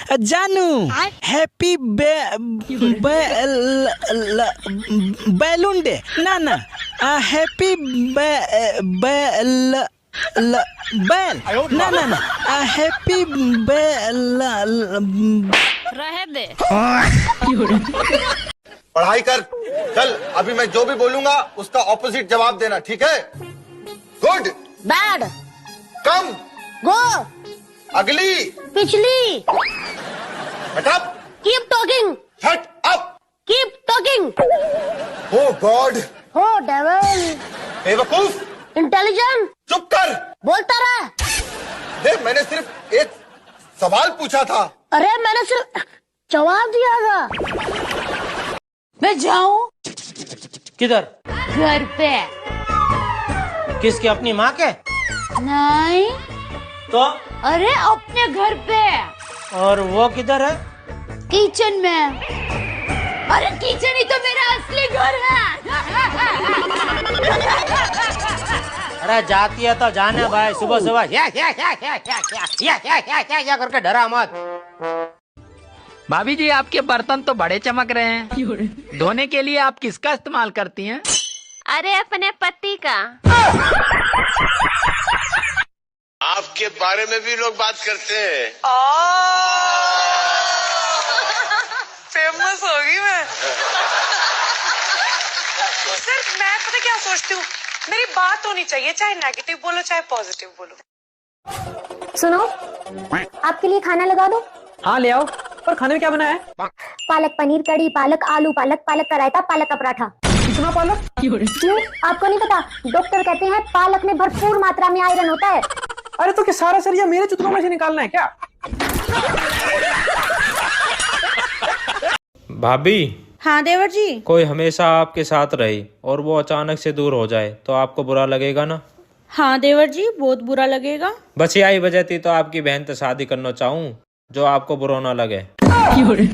जानू happy balloon day ना happy बैल ना हैप्पी बैल रहे दे। पढ़ाई कर चल, अभी मैं जो भी बोलूंगा उसका ऑपोजिट जवाब देना, ठीक है? गुड, बैड, कम, गो, अगली, पिछली, shut up, keep talking, shut up, keep talking, oh God, हो डेविल, बेवकूफ, इंटेलिजेंट, चुप कर, बोलता रहा। देख मैंने सिर्फ एक सवाल पूछा था। अरे मैंने सिर्फ जवाब दिया था। मैं जाऊं किधर? घर पे। किसके? अपनी माँ के? नहीं तो? अरे अपने घर पे। और वो किधर है? किचन में। अरे किचन ही तो मेरा असली घर है। अरे जाती है तो जाने भाई, सुबह सुबह या करके डरा मत। भाभी जी आपके बर्तन तो बड़े चमक रहे हैं, धोने के लिए आप किसका इस्तेमाल करती हैं? अरे अपने पति का। आपके बारे में भी लोग बात करते हैं। फेमस होगी मैं। सिर्फ मैं पता क्या सोचती हूँ, मेरी बात होनी चाहिए, चाहे नेगेटिव बोलो चाहे पॉजिटिव बोलो। सुनो, आपके लिए खाना लगा दो। हाँ ले आओ। पर खाने में क्या बना है? पालक पनीर कड़ी, पालक आलू, पालक का रायता, पालक का पराठा। इतना पालक? क्यों, आपको नहीं पता? डॉक्टर कहते हैं पालक में भरपूर मात्रा में आयरन होता है। अरे तो क्या सारा सरिया मेरे चुतरों में से निकालना है क्या? भाभी। हाँ देवर जी। कोई हमेशा आपके साथ रहे और वो अचानक से दूर हो जाए तो आपको बुरा लगेगा ना? हाँ देवर जी, बहुत बुरा लगेगा। बस यही वजह थी तो आपकी बहन से शादी करना चाहूँ जो आपको बुरा ना लगे। अरे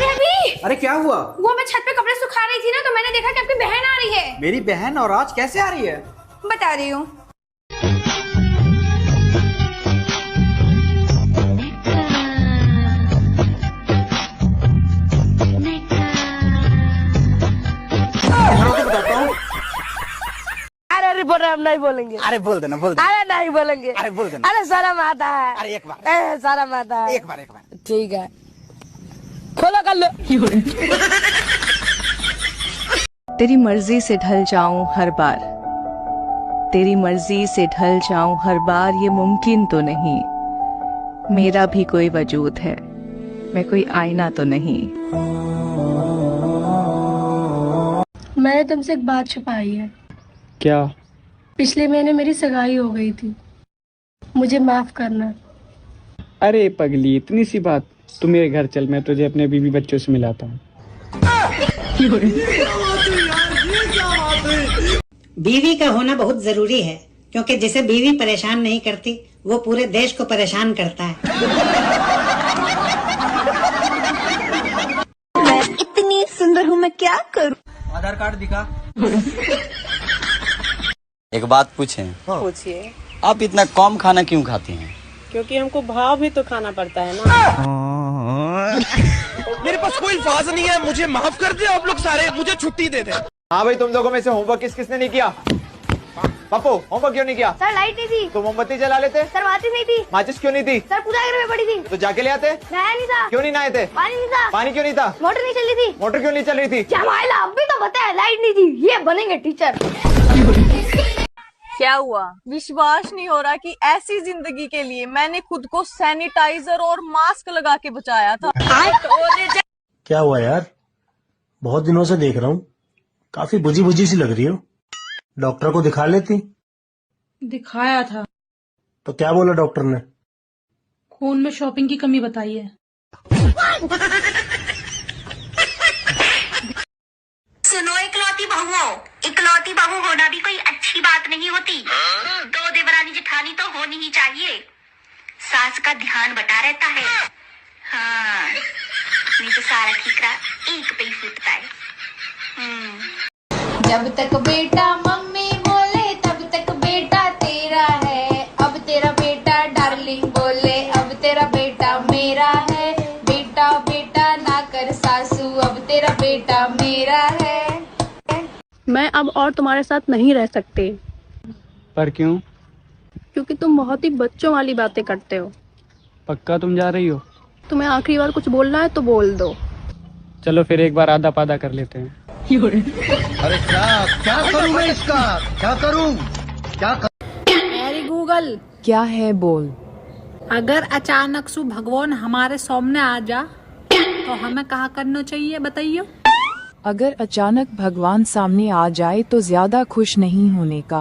अभी। अरे क्या हुआ? वो मैं छत पे कपड़े सुखा रही थी ना, तो मैंने देखा कि आपकी बहन आ रही है। मेरी बहन? और आज कैसे आ रही है? बता रही हूँ। अरे बोल रहे हम नहीं बोलेंगे। अरे बोल देना, बोल देना। अरे नहीं बोलेंगे। अरे बोल देना। अरे शर्म आता है। अरे एक बार। शर्म आता है। एक बार। ठीक है, खोलो कर लो। तेरी मर्जी से ढल जाऊं हर बार, तेरी मर्जी से ढल जाऊं हर बार, ये मुमकिन तो नहीं। मेरा भी कोई वजूद है, मैं कोई आईना तो नहीं। मैंने तुमसे एक बात छुपाई है। क्या? पिछले महीने मेरी सगाई हो गई थी, मुझे माफ करना। अरे पगली, इतनी सी बात? तू मेरे घर चल, मैं तुझे अपने बीवी बच्चों से मिलाता हूँ। बीवी का होना बहुत जरूरी है, क्योंकि जिसे बीवी परेशान नहीं करती वो पूरे देश को परेशान करता है। मैं इतनी सुंदर हूँ, मैं क्या करूँ? आधार कार्ड दिखा। एक बात पूछें? पूछिए। आप इतना कम खाना क्यों खाती हैं? क्योंकि हमको भाव भी तो खाना पड़ता है ना। मेरे पास कोई अल्फाज नहीं है, मुझे माफ कर दे आप लोग सारे, मुझे छुट्टी दे दे। हाँ भाई, तुम लोगों में से होमवर्क किसने नहीं किया? पप्पू, होमवर्क क्यों नहीं किया? सर लाइट नहीं थी। तो मोमबत्ती जला लेते। सर माचिस नहीं थी। माचिस क्यों नहीं थी? सर पूजा घर में पड़ी थी। तो जाके ले आते। नहाया नहीं था। क्यों नहीं नहाए थे? पानी नहीं था। पानी क्यों नहीं था? मोटर नहीं चल रही थी। मोटर क्यों नहीं चल रही थी? जमाइला अभी तो बताया, लाइट नहीं थी। ये बनेंगे टीचर। क्या हुआ? विश्वास नहीं हो रहा कि ऐसी जिंदगी के लिए मैंने खुद को सैनिटाइजर और मास्क लगा के बचाया था। क्या हुआ यार? बहुत दिनों से देख रहा हूँ, काफी बुझी बुझी सी लग रही हो। डॉक्टर को दिखा लेती। दिखाया था। तो क्या बोला डॉक्टर ने? खून में शॉपिंग की कमी बताई है। सुनो इकलौती बहुओं, इकलौती बहू होना भी कोई अच्छी बात नहीं होती। दो देवरानी जेठानी तो होनी ही चाहिए। सास का ध्यान बटा रहता है। हाँ, नहीं तो सारा ठीकरा एक पे ही फूटता है। जब तक बेटा मम्मी बोले तब तक बेटा तेरा है, अब तेरा बेटा डार्लिंग बोले मैं अब और तुम्हारे साथ नहीं रह सकती। पर क्यों? क्योंकि तुम बहुत ही बच्चों वाली बातें करते हो। पक्का तुम जा रही हो? तुम्हें आखिरी बार कुछ बोलना है तो बोल दो। चलो फिर एक बार आधा पादा कर लेते हैं। अरे क्या करूं मैं इसका, क्या करूं, क्या अरे गूगल क्या है बोल। अगर अचानक से भगवान हमारे सामने आ जा तो हमें कहा करना चाहिए बताइए। अगर अचानक भगवान सामने आ जाए तो ज्यादा खुश नहीं होने का,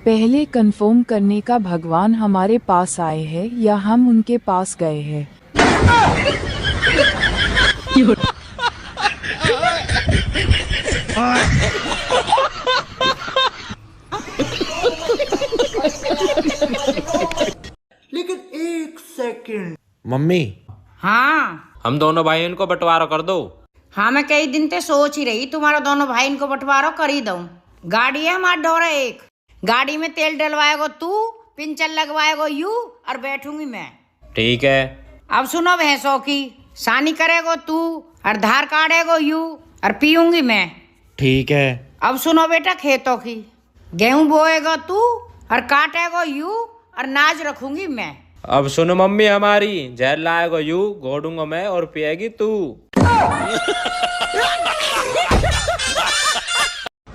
पहले कंफर्म करने का भगवान हमारे पास आए हैं या हम उनके पास गए हैं। लेकिन एक सेकंड। मम्मी, हाँ हम दोनों भाइयों को बंटवारा कर दो। हाँ मैं कई दिन से सोच ही रही तुम्हारा दोनों भाई इनको बंटवारा कर ही दूं। गाड़ी है हमारा डोरा एक, गाड़ी में तेल डलवाएगो तू, पिंचर लगवाएगो यू और बैठूंगी मैं। ठीक है। अब सुनो भैंसों की, सानी करेगो तू और धार काटेगो यू और पीऊंगी मैं। ठीक है। अब सुनो बेटा खेतों की, गेहूं बोएगा तू और काटेगो यू और नाज रखूंगी मैं। अब सुनो मम्मी हमारी, जहर लाएगो यू, घोड़ूंगा मैं और पिएगी तू।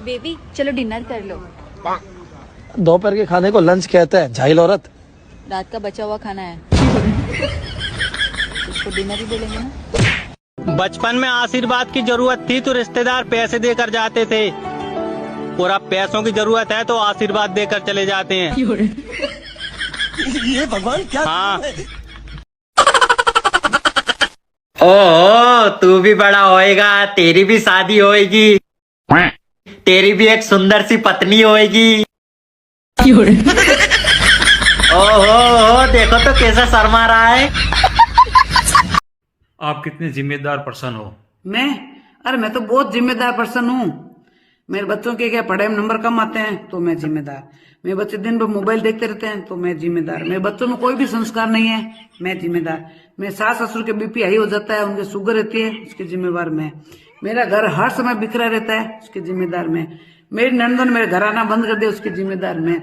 बेबी चलो डिनर कर लो। दोपहर के खाने को लंच कहते हैं, झाइल औरत। रात का बचा हुआ खाना है। उसको डिनर ही बोलेंगे ना। बचपन में आशीर्वाद की जरूरत थी तो रिश्तेदार पैसे देकर जाते थे, और अब पैसों की जरूरत है तो आशीर्वाद देकर चले जाते हैं। ये भगवान क्या? हाँ। ओह तू भी बड़ा होएगा, तेरी भी शादी होएगी, तेरी भी एक सुंदर सी पत्नी होएगी। ओहो देखो तो कैसा शर्मा रहा है। आप कितने जिम्मेदार पर्सन हो? मैं? अरे मैं तो बहुत जिम्मेदार पर्सन हूँ। मेरे बच्चों के क्या पढ़ाई में नंबर कम आते हैं तो मैं जिम्मेदार, मेरे बच्चे दिन भर मोबाइल देखते रहते हैं तो मैं जिम्मेदार, मेरे बच्चों में कोई भी संस्कार नहीं है मैं जिम्मेदार, मेरे सास ससुर के बीपी हाई हो जाता है, उनके शुगर रहती है उसकी जिम्मेवार मैं, मेरा घर हर समय बिखरा रहता है उसकी जिम्मेदार मैं, मेरी नंदन मेरे घर आना बंद कर दे उसकी जिम्मेदार मैं,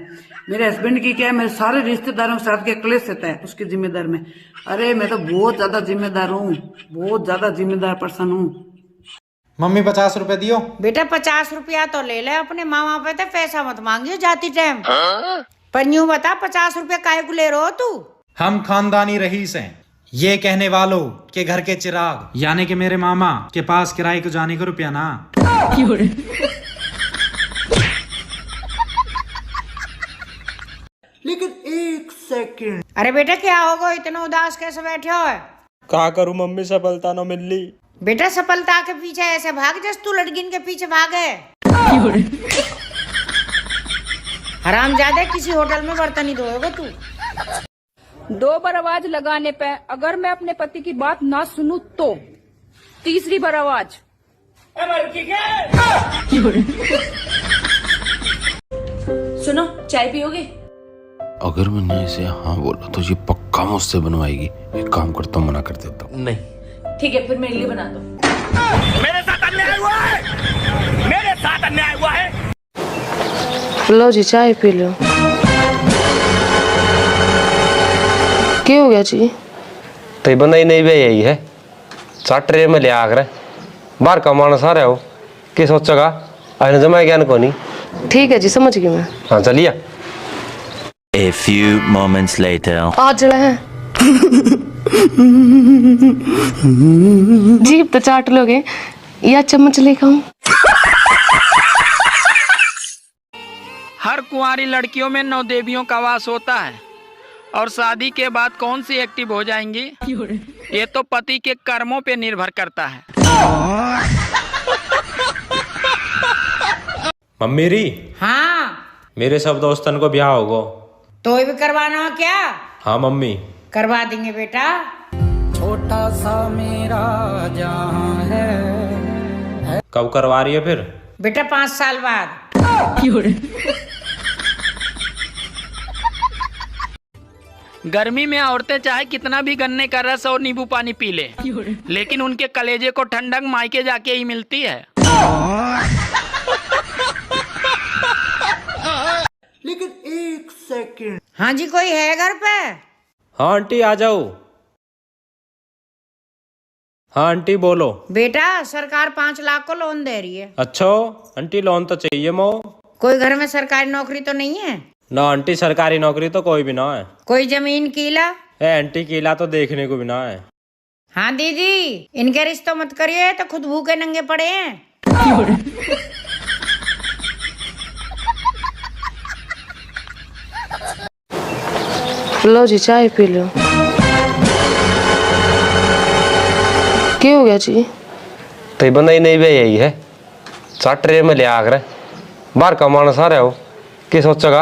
मेरे हस्बैंड की क्या है मेरे सारे रिश्तेदारों के साथ क्या क्लेश रहता है उसकी जिम्मेदार मैं। अरे मैं तो बहुत ज्यादा जिम्मेदार हूँ, बहुत ज्यादा जिम्मेदार पर्सन हूँ। मम्मी 50 रुपए दियो। बेटा 50 रुपया तो ले ले, अपने मामा पे तो पैसा मत मांगियो जाती टाइम। पर यूं बता 50 रुपया काहे को ले रहे हो तू? हम खानदानी रईस हैं, ये कहने वालों के घर के चिराग, यानी कि मेरे मामा के पास किराए को जाने का रुपया ना। लेकिन एक सेकंड। अरे बेटा क्या होगा, इतना उदास कैसे बैठे हो? क्या करूं मम्मी, सफलता न मिली। बेटा सफलता के पीछे ऐसे भाग जैसे तू लड़किन के पीछे भागे। हरामजादे, किसी होटल में बर्तन ही धोएगा तू। 2 बार आवाज लगाने पे अगर मैं अपने पति की बात ना सुनूं तो 3री बार आवाज। सुनो चाय पियोगे? अगर मैंने इसे हाँ बोला तो ये पक्का मुझसे बनवाएगी। एक काम करता हूँ, मना कर देता हूँ। नहीं ठीक है फिर मेरे लिए बना दो। मेरे साथ अन्याय हुआ है, मेरे साथ अन्याय हुआ है। लो जी चाय पी लो। क्या हो गया जी? तो बंदा ही नहीं भी यही है, चाट रे में ले आकर बाहर का मानस आ रहा हो, क्या सोचेगा आने जमाए ज्ञान को नहीं। ठीक है जी समझ गई मैं। हाँ चलिए। A few moments later. आज जड़ा है जीप तो चाट लोगे या चम्मच लेकर आऊं? हर कुंवारी लड़कियों में 9 देवियों का वास होता है, और शादी के बाद कौन सी एक्टिव हो जाएंगी ये तो पति के कर्मों पे निर्भर करता है। मम्मी री। हाँ मेरे सब दोस्तन को ब्याह होगा तो भी करवाना हो क्या? हाँ मम्मी करवा देंगे बेटा। छोटा सा मेरा जहां है। कब करवा रही है फिर? बेटा 5 साल बाद। गर्मी में औरतें चाहे कितना भी गन्ने का रस और नींबू पानी पी ले, लेकिन उनके कलेजे को ठंडक मायके जाके ही मिलती है। लेकिन एक सेकंड। हाँ जी, कोई है घर पे? हाँ आंटी आ जाओ। हाँ आंटी बोलो। बेटा, सरकार 5 लाख को लोन दे रही है। अच्छा आंटी लोन तो चाहिए मो। कोई घर में सरकारी नौकरी तो नहीं है? ना आंटी सरकारी नौकरी तो कोई भी ना है। कोई जमीन किला? आंटी किला तो देखने को भी ना है। हाँ दीदी, इनके रिश्तों मत करिए तो खुद भूखे नंगे पड़े हैं। लो जी चाय पी लो। क्या हो गया जी? तो बंदा ही नहीं भाई यही है, 4 ट्रे में ले आकर बाहर का मानस आ रहा हो, क्या सोचेगा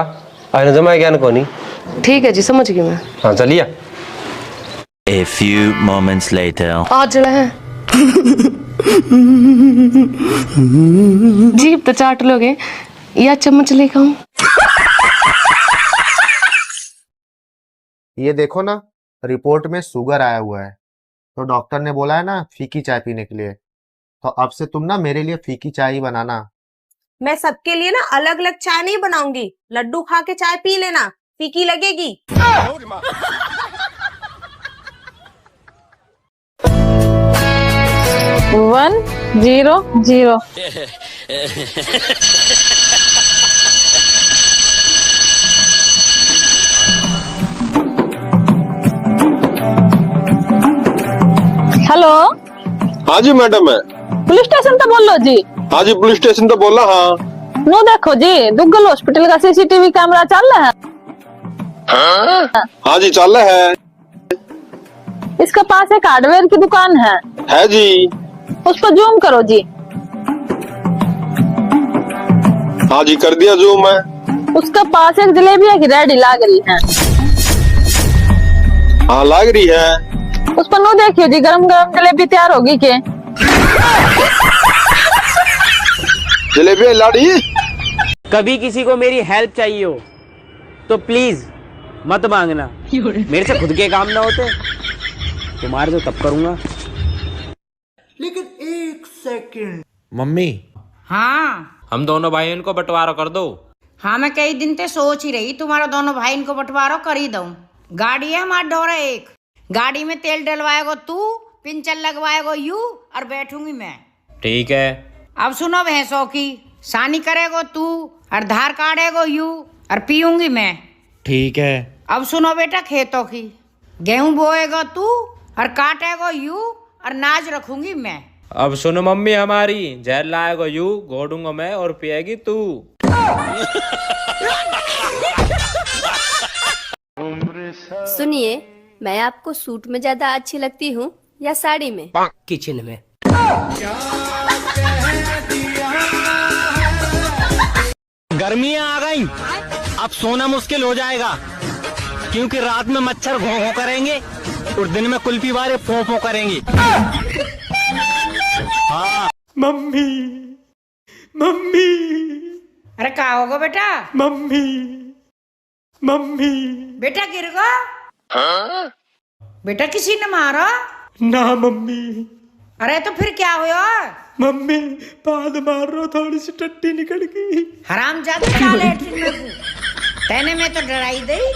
आने जमा ज्ञान को नहीं। ठीक है जी, समझ गई मैं। हाँ चलिए। A few moments later. आज जड़ा है जीभ तो चाट लोगे या चम्मच लेकर आऊं? ये देखो ना, रिपोर्ट में शुगर आया हुआ है, तो डॉक्टर ने बोला है ना फीकी चाय पीने के लिए, तो अब से तुम ना मेरे लिए फीकी चाय ही बनाना। मैं सबके लिए ना अलग अलग चाय नहीं बनाऊंगी, लड्डू खा के चाय पी लेना, फीकी लगेगी। 1 0 0। हेलो। हाँ जी मैडम है। पुलिस स्टेशन तो बोल लो जी। हाँ जी पुलिस स्टेशन तो बोला। हाँ नो देखो जी, दुग्गल हॉस्पिटल का सीसीटीवी कैमरा चल रहा है। हाँ जी चल रहा है। इसके पास एक हार्डवेयर की दुकान है जी। उस पर जूम करो जी। हाँ जी कर दिया जूम है। उसके पास एक जलेबिया की रेडी लाग रही है। हाँ लाग रही है। उस पर नो देखियो जी, गरम गरम जलेबी तैयार होगी के? जलेबी लाड़ी। कभी किसी को मेरी हेल्प चाहिए हो तो प्लीज मत मांगना, मेरे से खुद के काम ना होते तुम्हारे तो तब करूंगा। लेकिन एक सेकंड। मम्मी हाँ हम दोनों भाइयों को बंटवारा कर दो। हाँ, मैं कई दिन से सोच ही रही तुम्हारा दोनों भाई इनको बंटवारा कर ही दूं। गाड़ी है हमारा ढोरा एक, गाड़ी में तेल डलवाएगो तू, पिंचर लगवाएगो यू और बैठूंगी मैं। ठीक है। अब सुनो भैंसों की, सानी करेगो तू और धार काटेगो यू और पीऊंगी मैं। ठीक है। अब सुनो बेटा खेतों की, गेहूं बोएगो तू और काटेगो यू और नाज रखूंगी मैं। अब सुनो मम्मी हमारी, जहर लाएगा यू, घोड़ूंगा मैं और पिएगी तू। सुनिए, मैं आपको सूट में ज्यादा अच्छी लगती हूँ या साड़ी में? किचन में। गर्मियां आ गई, अब सोना मुश्किल हो जाएगा, क्योंकि रात में मच्छर घों घों करेंगे और दिन में कुल्फी वाले फो फो करेंगे। हाँ मम्मी मम्मी। अरे क्या होगा बेटा? Mummy mummy. बेटा गिर गो? बेटा किसी ने मारा? ना मम्मी। अरे तो फिर क्या हुआ? मम्मी पाद मार रहा, थोड़ी सी टट्टी निकल गई। हराम जाते लैट्रिन में तेने में तो डराई दई।